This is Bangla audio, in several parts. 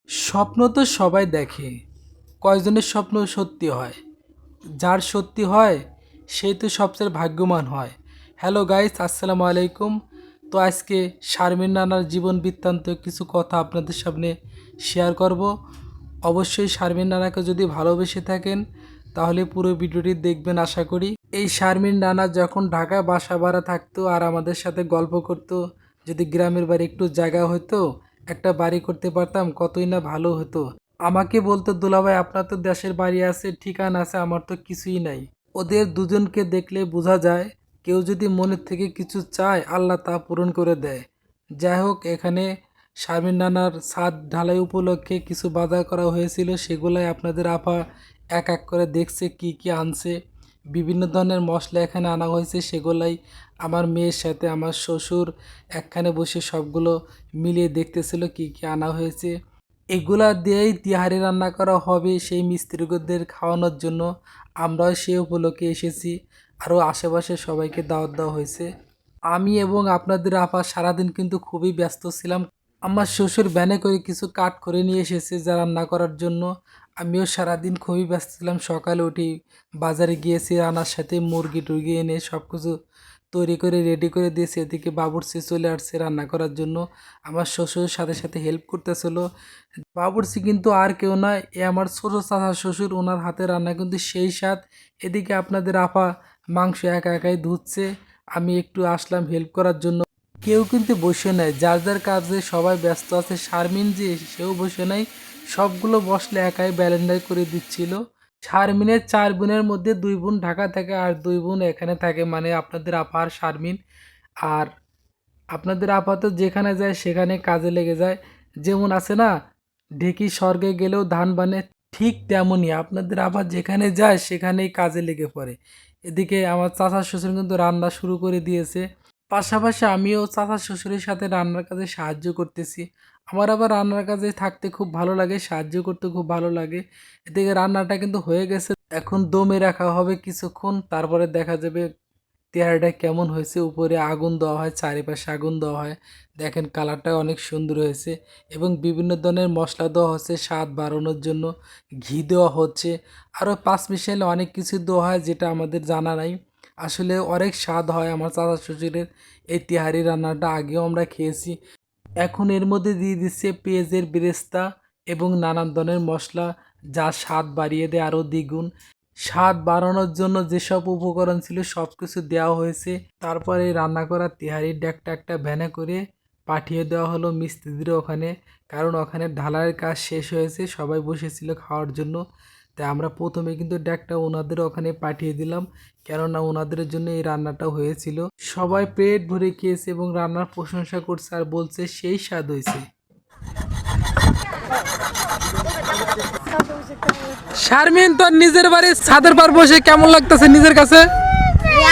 স্বপ্ন তো সবাই দেখে, কয়জনের স্বপ্ন সত্যি হয়? যার সত্যি হয় সেই তো সবচেয়ে ভাগ্যবান হয়। হ্যালো গাইস, আসসালামু আলাইকুম। তো আজকে শারমিন নানার জীবন বৃত্তান্ত কিছু কথা আপনাদের সামনে শেয়ার করব। অবশ্যই শারমিন নানাকে যদি ভালোবেসে থাকেন তাহলে পুরো ভিডিওটি দেখবেন আশা করি। এই শারমিন নানা যখন ঢাকায় বাসা ভাড়া থাকতো আর আমাদের সাথে গল্প করতো, যদি গ্রামের বাড়ি একটু জায়গা হতো একটা বাড়ি করতে পারতাম কতই না ভালো হতো। আমাকে বলতো, দুলাভাই আপনার তো দেশের বাড়ি আছে, ঠিকানা আছে, আমার তো কিছুই নাই। ওদের দুজনকে দেখলে বোঝা যায় কেউ যদি মনের থেকে কিছু চায় আল্লাহ তা পূরণ করে দেয়। যাই হোক, এখানে শারমিন নানার ছাদ ঢালাই উপলক্ষে কিছু বাজার করা হয়েছিল, সেগুলাই আপনাদের আপা এক এক করে দেখছে কি কি আনছে। বিভিন্ন ধরনের মশলা এখানে আনা হয়েছে, সেগুলাই আমার মেয়ের সাথে আমার শ্বশুর একখানে বসে সবগুলো মিলিয়ে দেখতেছিল কি কি আনা হয়েছে। এগুলা দিয়েই তিহারি রান্না করা হবে সেই মিস্ত্রিদের খাওয়ানোর জন্য। আমরাও সেই উপলক্ষে এসেছি, আরও আশেপাশে সবাইকে দাওয়াত দেওয়া হয়েছে। আমি এবং আপনাদের আপা সারাদিন কিন্তু খুবই ব্যস্ত ছিলাম। আমার শ্বশুর ভ্যানে করে কিছু কাঠ করে নিয়ে এসেছে যা রান্না করার জন্য। আমিও সারাদিন খুবই ব্যস্ত ছিলাম, সকালে উঠি বাজারে গিয়েছি, রান্নার সাথে মুরগি টুরগি এনে সব কিছু তৈরি করে রেডি করে দিয়েছি। এদিকে বাবুর্চি চলে আসছে রান্না করার জন্য, আমার শ্বশুরের সাথে সাথে হেল্প করতেছিল। বাবুর্চি কিন্তু আর কেউ নয়, এ আমার ছোট চাচা শ্বশুর, ওনার হাতে রান্না কিন্তু সেই স্বাদ। এদিকে আপনাদের আপা মাংস একা একাই ধুচ্ছে, আমি একটু আসলাম হেল্প করার জন্য। কেউ কিন্তু বসে নাই, যার যার কাজে সবাই ব্যস্ত আছে। শারমিন যে সেও বসে নাই, সবগুলো বসলে একাই ব্যালেন্ডার করে দিচ্ছিল। শারমিনের 4 বোনের মধ্যে 2 বোন ঢাকা থাকে আর 2 বোন এখানে থাকে, মানে আপনাদের আপা আর শারমিন। আর আপনাদের আপা তো যেখানে যায় সেখানে কাজে লেগে যায়। যেমন আছে না, ঢেকি স্বর্গে গেলেও ধান বানে, ঠিক তেমনই আপনাদের আপা যেখানে যায় সেখানেই কাজে লেগে পড়ে। এদিকে আমার চাচা শ্বশুর কিন্তু রান্না শুরু করে দিয়েছে, পাশাপাশি আমিও চাচা শ্বশুরের সাথে রান্নার কাজে সাহায্য করতেছি। আমার আবার রান্নার কাজে থাকতে খুব ভালো লাগে, সাহায্য করতে খুব ভালো লাগে। এদিকে রান্নাটা কিন্তু হয়ে গেছে, এখন দমে রাখা হবে কিছুক্ষণ, তারপরে দেখা যাবে তেহারিটা কেমন হয়েছে। উপরে আগুন দেওয়া হয়, চারিপাশে আগুন দেওয়া হয়, দেখেন কালারটা অনেক সুন্দর হয়েছে। এবং বিভিন্ন ধরনের মশলা দেওয়া হচ্ছে স্বাদ বাড়ানোর জন্য, ঘি দেওয়া হচ্ছে, আরও 5 মিশাইলে অনেক কিছু দেওয়া হয় যেটা আমাদের জানা নাই। আসলে অনেক স্বাদ হয় আমার চাচা শ্বশুরের এই তেহারি রান্নাটা, আগেও আমরা খেয়েছি। এখন এর মধ্যে দিয়ে দিচ্ছে পেঁয়াজের বেরেস্তা এবং নানান ধরনের মশলা, যা স্বাদ বাড়িয়ে দেয় আরও দ্বিগুণ। স্বাদ বাড়ানোর জন্য যেসব উপকরণ ছিল সব কিছু দেওয়া হয়েছে। তারপরে রান্না করা তেহারির ডেকটা একটা ভ্যানে করে পাঠিয়ে দেওয়া হলো মিস্ত্রিদের ওখানে, কারণ ওখানে ঢালাইয়ের কাজ শেষ হয়েছে, সবাই বসেছিল খাওয়ার জন্য। তাই আমরা প্রথমে কিন্তু ডেকটা ওনাদের ওখানে পাঠিয়ে দিলাম, কেননা ওনাদের জন্য এই রান্নাটা হয়েছিল। সবাই পেট ভরে খেয়েছে এবং রান্নার প্রশংসা করছে আর বলছে সেই স্বাদ হয়েছে। শারমিন, তোর নিজের বাড়ির ছাদের পার বসে কেমন লাগতেছে নিজের কাছে?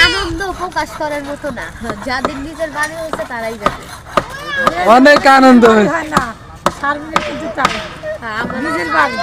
আনন্দ প্রকাশ করার মতো না, যাদের নিজের বাড়ি হয়েছে তারাই জানে। অনেক আনন্দ হয়েছে। নিজের বাড়ি